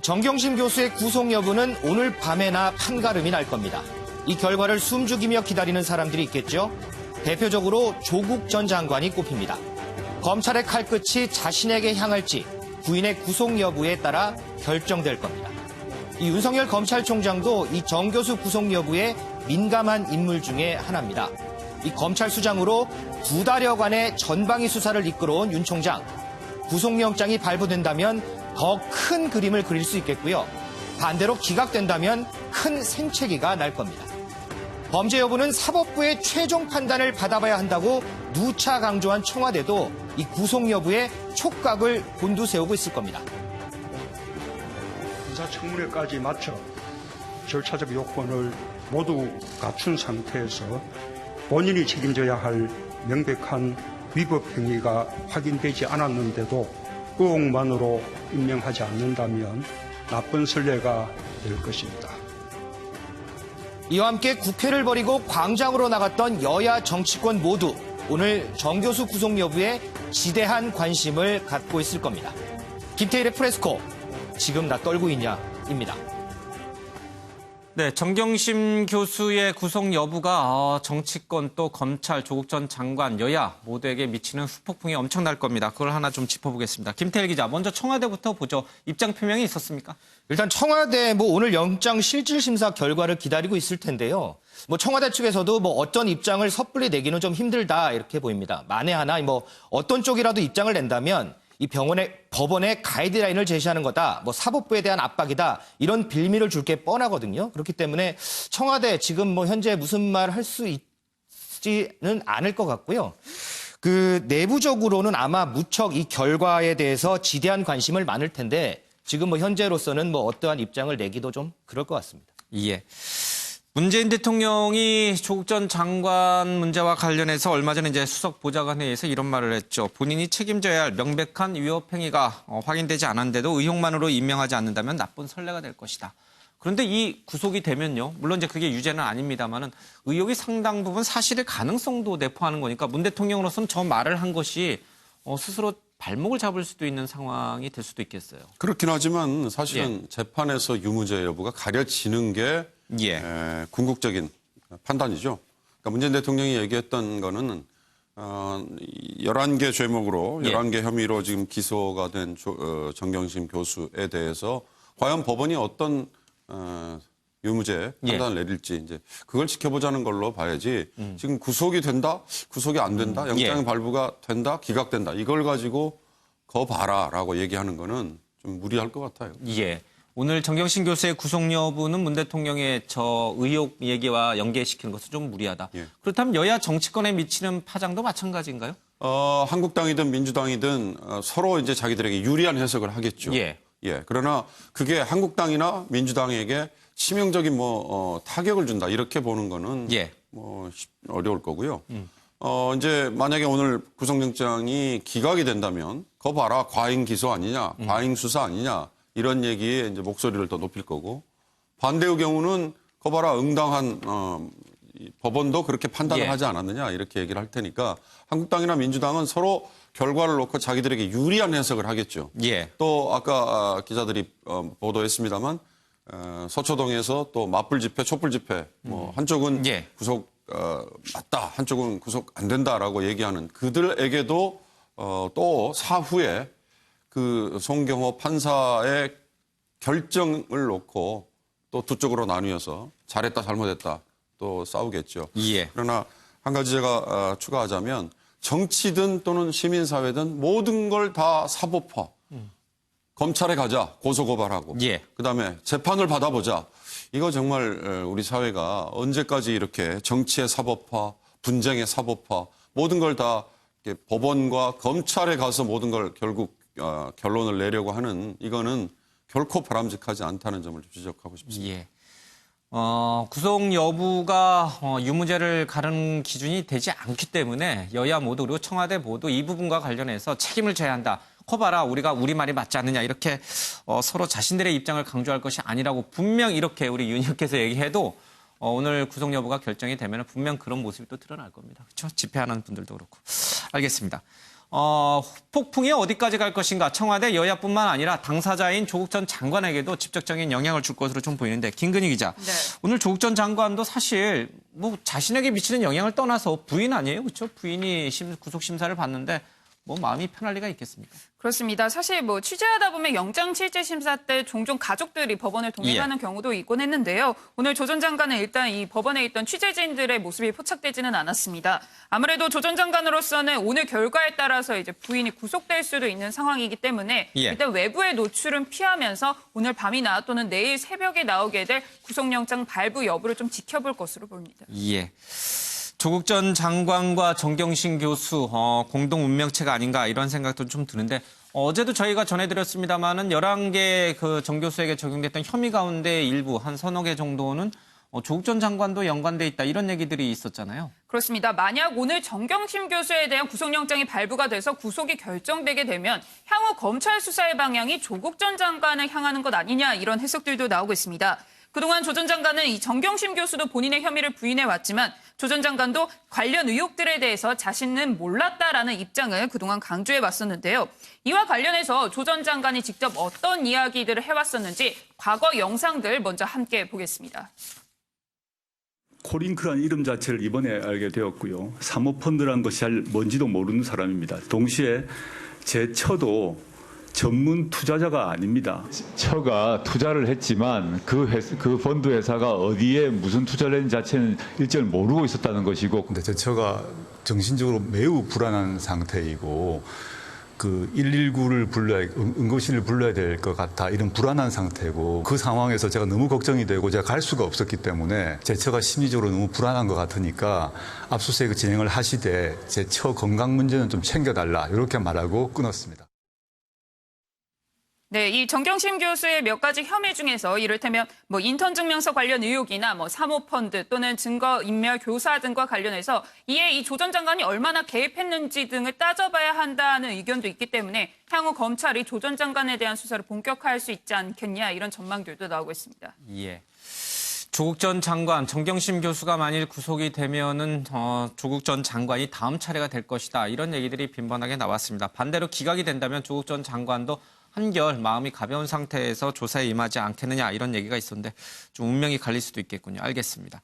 정경심 교수의 구속 여부는 오늘 밤에나 판가름이 날 겁니다. 이 결과를 숨죽이며 기다리는 사람들이 있겠죠. 대표적으로 조국 전 장관이 꼽힙니다. 검찰의 칼끝이 자신에게 향할지 부인의 구속 여부에 따라 결정될 겁니다. 이 윤석열 검찰총장도 이 정 교수 구속 여부에 민감한 인물 중에 하나입니다. 이 검찰 수장으로 2달여간의 전방위 수사를 이끌어온 윤 총장. 구속영장이 발부된다면 더 큰 그림을 그릴 수 있겠고요. 반대로 기각된다면 큰 생채기가 날 겁니다. 범죄 여부는 사법부의 최종 판단을 받아봐야 한다고 누차 강조한 청와대도 이 구속 여부에 촉각을 곤두세우고 있을 겁니다. 인사청문회까지 마쳐 절차적 요건을 모두 갖춘 상태에서 본인이 책임져야 할 명백한 위법 행위가 확인되지 않았는데도 의혹만으로 임명하지 않는다면 나쁜 선례가 될 것입니다. 이와 함께 국회를 버리고 광장으로 나갔던 여야 정치권 모두 오늘 정 교수 구속 여부에 지대한 관심을 갖고 있을 겁니다. 김태일의 프레스코, 지금 나 떨고 있냐입니다. 네, 정경심 교수의 구속 여부가 정치권 또 검찰, 조국 전 장관, 여야 모두에게 미치는 후폭풍이 엄청날 겁니다. 그걸 하나 좀 짚어보겠습니다. 김태일 기자, 먼저 청와대부터 보죠. 입장 표명이 있었습니까? 일단 청와대 오늘 영장 실질 심사 결과를 기다리고 있을 텐데요. 청와대 측에서도 어떤 입장을 섣불리 내기는 좀 힘들다 이렇게 보입니다. 만에 하나 어떤 쪽이라도 입장을 낸다면 이 법원에 가이드라인을 제시하는 거다. 사법부에 대한 압박이다. 이런 빌미를 줄 게 뻔하거든요. 그렇기 때문에 청와대 지금 현재 무슨 말 할 수 있지는 않을 것 같고요. 내부적으로는 아마 무척 이 결과에 대해서 지대한 관심을 많을 텐데 지금 현재로서는 어떠한 입장을 내기도 좀 그럴 것 같습니다. 예. 문재인 대통령이 조국 전 장관 문제와 관련해서 얼마 전에 이제 수석 보좌관회의에서 이런 말을 했죠. 본인이 책임져야 할 명백한 위법 행위가 확인되지 않았는데도 의혹만으로 임명하지 않는다면 나쁜 선례가 될 것이다. 그런데 이 구속이 되면요. 물론 이제 그게 유죄는 아닙니다만은 의혹이 상당 부분 사실의 가능성도 내포하는 거니까 문 대통령으로서는 저 말을 한 것이 스스로 발목을 잡을 수도 있는 상황이 될 수도 있겠어요. 그렇긴 하지만 사실은 재판에서 유무죄 여부가 가려지는 게 궁극적인 판단이죠. 그러니까 문재인 대통령이 얘기했던 거는 11개 죄목으로 11개 혐의로 지금 기소가 된 정경심 교수에 대해서 과연 법원이 어떤 유무죄 판단을 내릴지 이제 그걸 지켜보자는 걸로 봐야지 지금 구속이 된다, 구속이 안 된다, 영장 발부가 된다, 기각된다 이걸 가지고 거 봐라라고 얘기하는 거는 좀 무리할 것 같아요. 예. 오늘 정경심 교수의 구속 여부는 문 대통령의 저 의혹 얘기와 연계시키는 것은 좀 무리하다. 그렇다면 여야 정치권에 미치는 파장도 마찬가지인가요? 한국당이든 민주당이든 서로 이제 자기들에게 유리한 해석을 하겠죠. 그러나 그게 한국당이나 민주당에게 치명적인 타격을 준다 이렇게 보는 거는 어려울 거고요. 이제 만약에 오늘 구속영장이 기각이 된다면 거 봐라 과잉 기소 아니냐, 과잉 수사 아니냐. 이런 얘기에 이제 목소리를 더 높일 거고 반대의 경우는 거 봐라 응당한 법원도 그렇게 판단을 하지 않았느냐 이렇게 얘기를 할 테니까 한국당이나 민주당은 서로 결과를 놓고 자기들에게 유리한 해석을 하겠죠. 또 아까 기자들이 보도했습니다만 서초동에서 또 맞불 집회, 촛불 집회 한쪽은 구속 맞다, 한쪽은 구속 안 된다라고 얘기하는 그들에게도 또 사후에 송경호 판사의 결정을 놓고 또 두 쪽으로 나뉘어서 잘했다 잘못했다 또 싸우겠죠. 그러나 한 가지 제가 추가하자면 정치든 또는 시민사회든 모든 걸 다 사법화. 검찰에 가자 고소고발하고 그다음에 재판을 받아보자. 이거 정말 우리 사회가 언제까지 이렇게 정치의 사법화, 분쟁의 사법화 모든 걸 다 법원과 검찰에 가서 모든 걸 결국 결론을 내려고 하는 이거는 결코 바람직하지 않다는 점을 지적하고 싶습니다. 구속 여부가 유무죄를 가르는 기준이 되지 않기 때문에 여야 모두 그리고 청와대 모두 이 부분과 관련해서 책임을 져야 한다. 커봐라 우리 말이 맞지 않느냐 이렇게 서로 자신들의 입장을 강조할 것이 아니라고 분명 이렇게 우리 윤 의원께서 얘기해도 오늘 구속 여부가 결정이 되면 분명 그런 모습이 또 드러날 겁니다. 그렇죠? 집회하는 분들도 그렇고. 알겠습니다. 폭풍이 어디까지 갈 것인가 청와대 여야뿐만 아니라 당사자인 조국 전 장관에게도 직접적인 영향을 줄 것으로 좀 보이는데 김근희 기자. 네. 오늘 조국 전 장관도 사실 뭐 자신에게 미치는 영향을 떠나서 부인 아니에요. 그렇죠? 부인이 구속 심사를 받는데 뭐 마음이 편할 리가 있겠습니까? 그렇습니다. 사실 뭐 취재하다 보면 영장실질심사 때 종종 가족들이 법원을 동행하는 경우도 있곤 했는데요. 오늘 조 전 장관은 일단 이 법원에 있던 취재진들의 모습이 포착되지는 않았습니다. 아무래도 조 전 장관으로서는 오늘 결과에 따라서 이제 부인이 구속될 수도 있는 상황이기 때문에 일단 외부의 노출은 피하면서 오늘 밤이나 또는 내일 새벽에 나오게 될 구속영장 발부 여부를 좀 지켜볼 것으로 보입니다. 예. 조국 전 장관과 정경심 교수 공동 운명체가 아닌가 이런 생각도 좀 드는데 어제도 저희가 전해드렸습니다마는 11개 그 정 교수에게 적용됐던 혐의 가운데 일부 한 서너 개 정도는 조국 전 장관도 연관돼 있다 이런 얘기들이 있었잖아요. 그렇습니다. 만약 오늘 정경심 교수에 대한 구속영장이 발부가 돼서 구속이 결정되게 되면 향후 검찰 수사의 방향이 조국 전 장관을 향하는 것 아니냐 이런 해석들도 나오고 있습니다. 그동안 조 전 장관은 이 정경심 교수도 본인의 혐의를 부인해왔지만 조 전 장관도 관련 의혹들에 대해서 자신은 몰랐다라는 입장을 그동안 강조해왔었는데요. 이와 관련해서 조 전 장관이 직접 어떤 이야기들을 해왔었는지 과거 영상들 먼저 함께 보겠습니다. 코링크라는 이름 자체를 이번에 알게 되었고요. 사모펀드라는 것이 잘 뭔지도 모르는 사람입니다. 동시에 제 처도 전문 투자자가 아닙니다. 처가 투자를 했지만 그 펀드 회사가 어디에 무슨 투자를 했는지 자체는 일절 모르고 있었다는 것이고. 근데 제 처가 정신적으로 매우 불안한 상태이고 그 119를 응급실을 불러야 될 것 같아 이런 불안한 상태고 그 상황에서 제가 너무 걱정이 되고 제가 갈 수가 없었기 때문에 제 처가 심리적으로 너무 불안한 것 같으니까 압수수색 진행을 하시되 제 처 건강 문제는 좀 챙겨달라 이렇게 말하고 끊었습니다. 네, 이 정경심 교수의 몇 가지 혐의 중에서 이를테면 뭐 인턴 증명서 관련 의혹이나 뭐 사모펀드 또는 증거인멸 교사 등과 관련해서 이에 이 조 전 장관이 얼마나 개입했는지 등을 따져봐야 한다는 의견도 있기 때문에 향후 검찰이 조 전 장관에 대한 수사를 본격화할 수 있지 않겠냐 이런 전망들도 나오고 있습니다. 예. 조국 전 장관, 정경심 교수가 만일 구속이 되면은 조국 전 장관이 다음 차례가 될 것이다 이런 얘기들이 빈번하게 나왔습니다. 반대로 기각이 된다면 조국 전 장관도 한결 마음이 가벼운 상태에서 조사에 임하지 않겠느냐 이런 얘기가 있었는데 좀 운명이 갈릴 수도 있겠군요. 알겠습니다.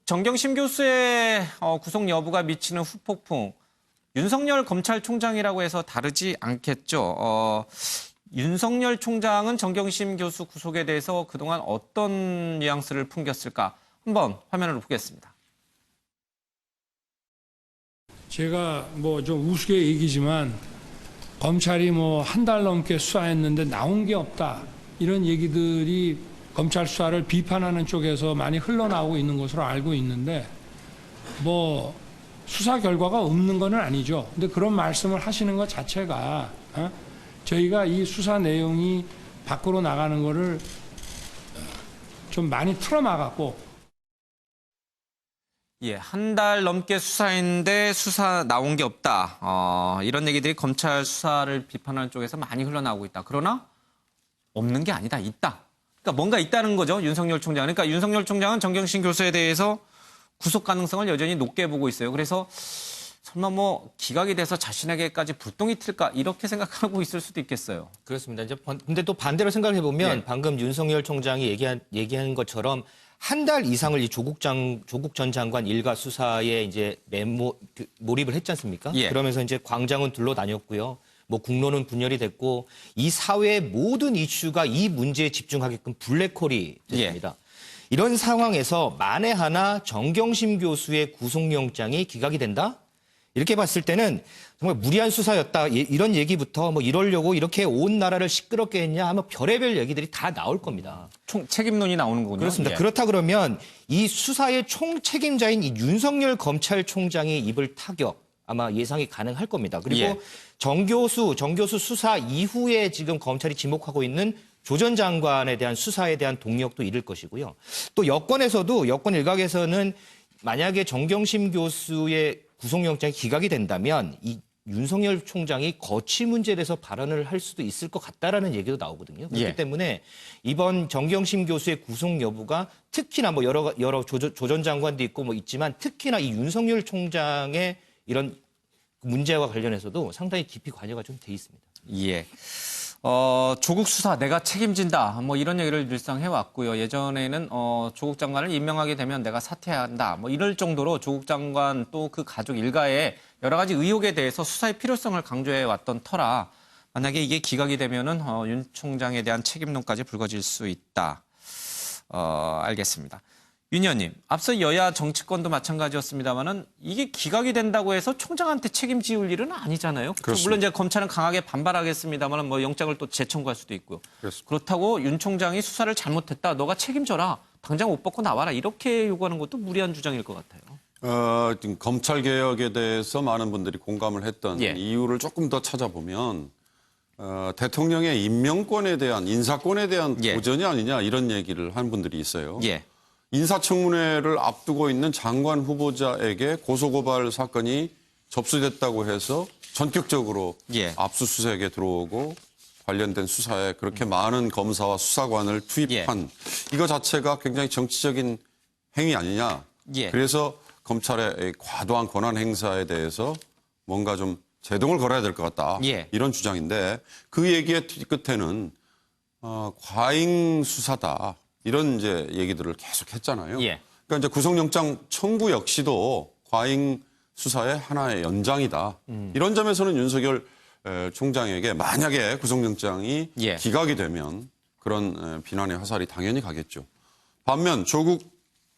정경심 교수의 구속 여부가 미치는 후폭풍 윤석열 검찰총장이라고 해서 다르지 않겠죠. 윤석열 총장은 정경심 교수 구속에 대해서 그동안 어떤 뉘앙스를 풍겼을까 한번 화면으로 보겠습니다. 제가 뭐 좀 우스개 얘기지만 검찰이 뭐 한 달 넘게 수사했는데 나온 게 없다. 이런 얘기들이 검찰 수사를 비판하는 쪽에서 많이 흘러나오고 있는 것으로 알고 있는데 뭐 수사 결과가 없는 건 아니죠. 근데 그런 말씀을 하시는 것 자체가 저희가 이 수사 내용이 밖으로 나가는 거를 좀 많이 틀어막았고 예, 한 달 넘게 수사했는데 수사 나온 게 없다. 이런 얘기들이 검찰 수사를 비판하는 쪽에서 많이 흘러나오고 있다. 그러나 없는 게 아니다. 있다. 그러니까 뭔가 있다는 거죠. 윤석열 총장. 그러니까 윤석열 총장은 정경심 교수에 대해서 구속 가능성을 여전히 높게 보고 있어요. 그래서 설마 뭐 기각이 돼서 자신에게까지 불똥이 튈까 이렇게 생각하고 있을 수도 있겠어요. 그렇습니다. 이제 근데 또 반대로 생각해 보면 방금 윤석열 총장이 얘기한 것처럼 한 달 이상을 이 조국 전 장관 일가 수사에 이제 몰입을 했지 않습니까? 그러면서 이제 광장은 둘러다녔고요. 뭐 국론은 분열이 됐고 이 사회의 모든 이슈가 이 문제에 집중하게끔 블랙홀이 됐습니다. 이런 상황에서 만에 하나 정경심 교수의 구속영장이 기각이 된다? 이렇게 봤을 때는 정말 무리한 수사였다. 이런 얘기부터 뭐 이러려고 이렇게 온 나라를 시끄럽게 했냐 하면 별의별 얘기들이 다 나올 겁니다. 책임론이 나오는 거군요. 그렇습니다. 그렇다 그러면 이 수사의 총책임자인 이 윤석열 검찰총장의 입을 타격 아마 예상이 가능할 겁니다. 그리고 정 교수 수사 이후에 지금 검찰이 지목하고 있는 조 전 장관에 대한 수사에 대한 동력도 잃을 것이고요. 또 여권 일각에서는 만약에 정경심 교수의 구속영장이 기각이 된다면 이 윤석열 총장이 거취 문제에 대해서 발언을 할 수도 있을 것 같다라는 얘기도 나오거든요. 그렇기 때문에 이번 정경심 교수의 구속 여부가 특히나 뭐 여러 조 전 장관도 있고 뭐 있지만 특히나 이 윤석열 총장의 이런 문제와 관련해서도 상당히 깊이 관여가 좀 돼 있습니다. 예. 조국 수사 내가 책임진다. 뭐 이런 얘기를 늘상 해왔고요. 예전에는 조국 장관을 임명하게 되면 내가 사퇴해야 한다. 뭐 이럴 정도로 조국 장관 또 그 가족 일가의 여러 가지 의혹에 대해서 수사의 필요성을 강조해 왔던 터라 만약에 이게 기각이 되면은 윤 총장에 대한 책임론까지 불거질 수 있다. 알겠습니다. 윤 의원님, 앞서 여야 정치권도 마찬가지였습니다만은 이게 기각이 된다고 해서 총장한테 책임지울 일은 아니잖아요. 그렇습니다. 물론 이제 검찰은 강하게 반발하겠습니다만은 뭐 영장을 또 재청구할 수도 있고요. 그렇습니다. 그렇다고 윤 총장이 수사를 잘못했다, 너가 책임져라, 당장 옷 벗고 나와라 이렇게 요구하는 것도 무리한 주장일 것 같아요. 지금 검찰 개혁에 대해서 많은 분들이 공감을 했던 예. 이유를 조금 더 찾아보면 대통령의 임명권에 대한 인사권에 대한 예. 도전이 아니냐 이런 얘기를 한 분들이 있어요. 예. 인사청문회를 앞두고 있는 장관 후보자에게 고소고발 사건이 접수됐다고 해서 전격적으로 예. 압수수색에 들어오고 관련된 수사에 그렇게 많은 검사와 수사관을 투입한 이거 자체가 굉장히 정치적인 행위 아니냐. 예. 그래서 검찰의 과도한 권한 행사에 대해서 뭔가 좀 제동을 걸어야 될 것 같다. 예. 이런 주장인데 그 얘기의 끝에는 과잉 수사다. 이런 이제 얘기들을 계속 했잖아요. 예. 그러니까 이제 구속영장 청구 역시도 과잉 수사의 하나의 연장이다. 이런 점에서는 윤석열 총장에게 만약에 구속영장이 예. 기각이 되면 그런 비난의 화살이 당연히 가겠죠. 반면 조국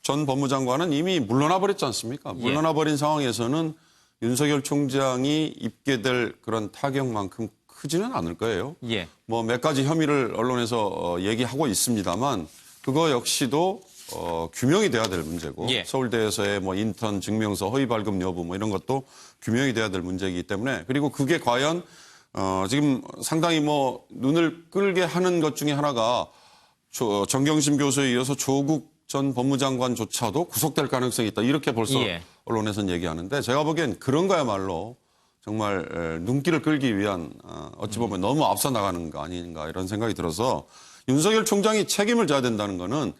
전 법무장관은 이미 물러나 버렸지 않습니까? 예. 물러나 버린 상황에서는 윤석열 총장이 입게 될 그런 타격만큼 크지는 않을 거예요. 예. 뭐 몇 가지 혐의를 언론에서 얘기하고 있습니다만 그거 역시도 규명이 돼야 될 문제고 예. 서울대에서의 뭐 인턴 증명서 허위 발급 여부 뭐 이런 것도 규명이 돼야 될 문제이기 때문에 그리고 그게 과연 지금 상당히 뭐 눈을 끌게 하는 것 중에 하나가 정경심 교수에 이어서 조국 전 법무장관조차도 구속될 가능성이 있다. 이렇게 벌써 예. 언론에서는 얘기하는데 제가 보기엔 그런 거야말로 정말 눈길을 끌기 위한 어찌 보면 너무 앞서 나가는 거 아닌가 이런 생각이 들어서 윤석열 총장이 책임을 져야 된다는 거는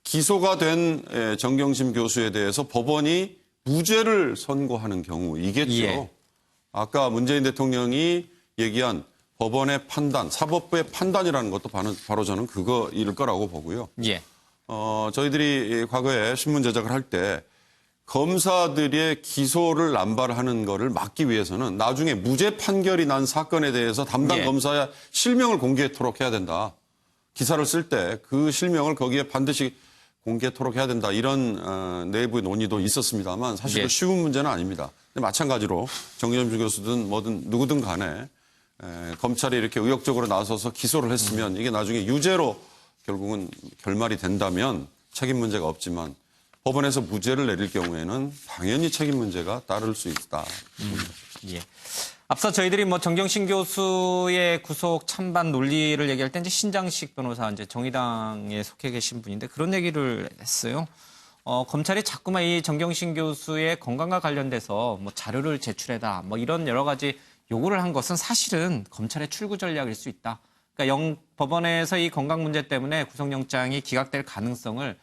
기소가 된 정경심 교수에 대해서 법원이 무죄를 선고하는 경우이겠죠. 예. 아까 문재인 대통령이 얘기한 법원의 판단, 사법부의 판단이라는 것도 바로 저는 그거일 거라고 보고요. 예. 저희들이 과거에 신문 제작을 할 때 검사들의 기소를 남발하는 거를 막기 위해서는 나중에 무죄 판결이 난 사건에 대해서 담당 예. 검사의 실명을 공개토록 해야 된다. 기사를 쓸 때 그 실명을 거기에 반드시 공개토록 해야 된다. 이런 내부의 논의도 있었습니다만 사실 예. 쉬운 문제는 아닙니다. 근데 마찬가지로 정경심 교수든 뭐든 누구든 간에 검찰이 이렇게 의욕적으로 나서서 기소를 했으면 이게 나중에 유죄로 결국은 결말이 된다면 책임 문제가 없지만 법원에서 무죄를 내릴 경우에는 당연히 책임 문제가 따를 수 있다. 예. 앞서 저희들이 뭐 정경심 교수의 구속 찬반 논리를 얘기할 때 이제 신장식 변호사 이제 정의당에 속해 계신 분인데 그런 얘기를 했어요. 검찰이 자꾸만 이 정경심 교수의 건강과 관련돼서 뭐 자료를 제출해라 뭐 이런 여러 가지 요구를 한 것은 사실은 검찰의 출구 전략일 수 있다. 그러니까 법원에서 이 건강 문제 때문에 구속영장이 기각될 가능성을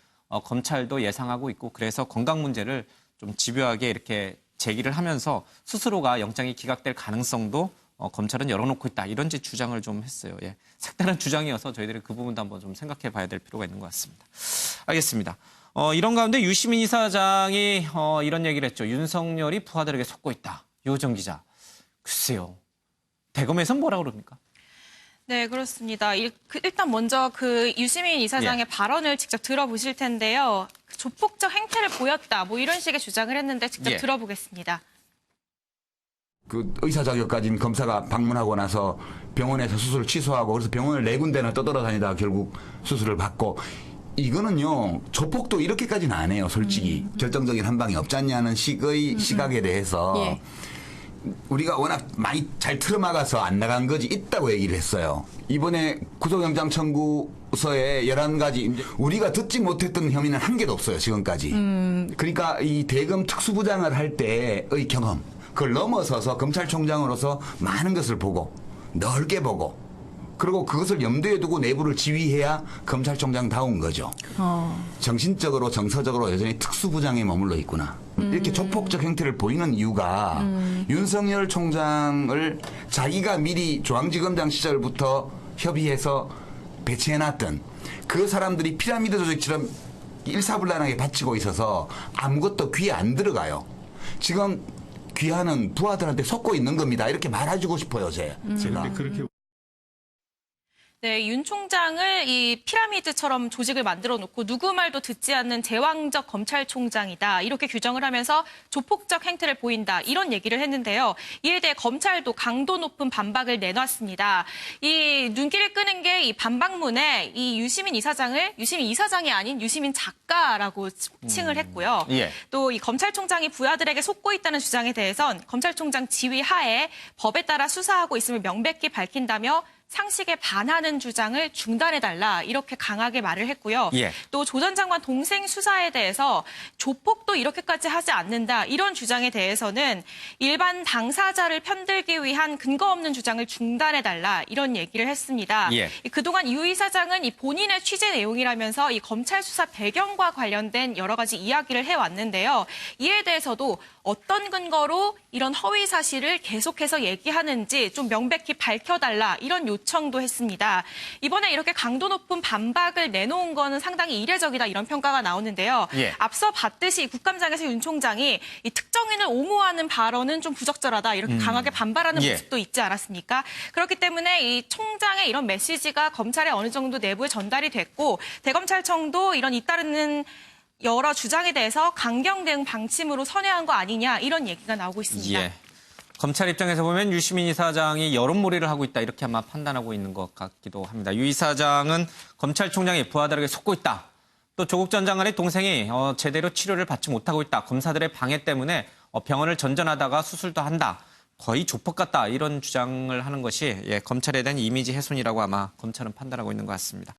검찰도 예상하고 있고 그래서 건강 문제를 좀 집요하게 이렇게 제기를 하면서 스스로가 영장이 기각될 가능성도 검찰은 열어놓고 있다. 이런 주장을 좀 했어요. 예. 색다른 주장이어서 저희들이 그 부분도 한번 좀 생각해 봐야 될 필요가 있는 것 같습니다. 알겠습니다. 이런 가운데 유시민 이사장이 이런 얘기를 했죠. 윤석열이 부하들에게 속고 있다. 유호정 기자. 글쎄요. 대검에서는 뭐라고 그럽니까? 네, 그렇습니다. 일단 먼저 그 유시민 이사장의 발언을 직접 들어보실 텐데요. 조폭적 행태를 보였다. 뭐 이런 식의 주장을 했는데 직접 들어보겠습니다. 그 의사 자격 가진 검사가 방문하고 나서 병원에서 수술을 취소하고 그래서 병원을 4군데나 떠돌아다니다 결국 수술을 받고 이거는요 조폭도 이렇게까지는 안 해요. 솔직히 결정적인 한 방이 없지 않냐는 식의 시각에 대해서 우리가 워낙 많이 잘 틀어막아서 안 나간 거지 있다고 얘기를 했어요. 이번에 구속영장 청구서에 11가지 이제 우리가 듣지 못했던 혐의는 한 개도 없어요. 지금까지. 그러니까 이 대검 특수부장을 할 때의 경험 그걸 넘어서서 검찰총장으로서 많은 것을 보고 넓게 보고 그리고 그것을 염두에 두고 내부를 지휘해야 검찰총장다운 거죠. 정신적으로 정서적으로 여전히 특수부장에 머물러 있구나. 이렇게 조폭적 행태를 보이는 이유가 윤석열 총장을 자기가 미리 중앙지검장 시절부터 협의해서 배치해놨던 그 사람들이 피라미드 조직처럼 일사불란하게 바치고 있어서 아무것도 귀에 안 들어가요. 지금 귀하는 부하들한테 속고 있는 겁니다. 이렇게 말해주고 싶어요, 제가. 그렇게 네, 윤 총장을 이 피라미드처럼 조직을 만들어 놓고 누구 말도 듣지 않는 제왕적 검찰총장이다. 이렇게 규정을 하면서 조폭적 행태를 보인다. 이런 얘기를 했는데요. 이에 대해 검찰도 강도 높은 반박을 내놨습니다. 이 눈길을 끄는 게 이 반박문에 이 유시민 이사장이 아닌 유시민 작가라고 칭을 했고요. 예. 또 이 검찰총장이 부하들에게 속고 있다는 주장에 대해선 검찰총장 지휘 하에 법에 따라 수사하고 있음을 명백히 밝힌다며 상식에 반하는 주장을 중단해달라 이렇게 강하게 말을 했고요. 예. 또 조 전 장관 동생 수사에 대해서 조폭도 이렇게까지 하지 않는다 이런 주장에 대해서는 일반 당사자를 편들기 위한 근거 없는 주장을 중단해달라 이런 얘기를 했습니다. 예. 그동안 유 이사장은 이 본인의 취재 내용이라면서 이 검찰 수사 배경과 관련된 여러 가지 이야기를 해왔는데요. 이에 대해서도 어떤 근거로 이런 허위 사실을 계속해서 얘기하는지 좀 명백히 밝혀달라 이런 요청도 했습니다. 이번에 이렇게 강도 높은 반박을 내놓은 거는 상당히 이례적이다 이런 평가가 나오는데요. 예. 앞서 봤듯이 국감장에서 윤 총장이 이 특정인을 옹호하는 발언은 좀 부적절하다 이렇게 강하게 반발하는 예. 모습도 있지 않았습니까? 그렇기 때문에 이 총장의 이런 메시지가 검찰에 어느 정도 내부에 전달이 됐고 대검찰청도 이런 잇따르는 여러 주장에 대해서 강경 대응 방침으로 선회한 거 아니냐 이런 얘기가 나오고 있습니다. 예. 검찰 입장에서 보면 유시민 이사장이 여론몰이를 하고 있다 이렇게 아마 판단하고 있는 것 같기도 합니다. 유 이사장은 검찰총장이 부하들에게 속고 있다. 또 조국 전 장관의 동생이 제대로 치료를 받지 못하고 있다. 검사들의 방해 때문에 병원을 전전하다가 수술도 한다. 거의 조폭 같다. 이런 주장을 하는 것이 검찰에 대한 이미지 훼손이라고 아마 검찰은 판단하고 있는 것 같습니다.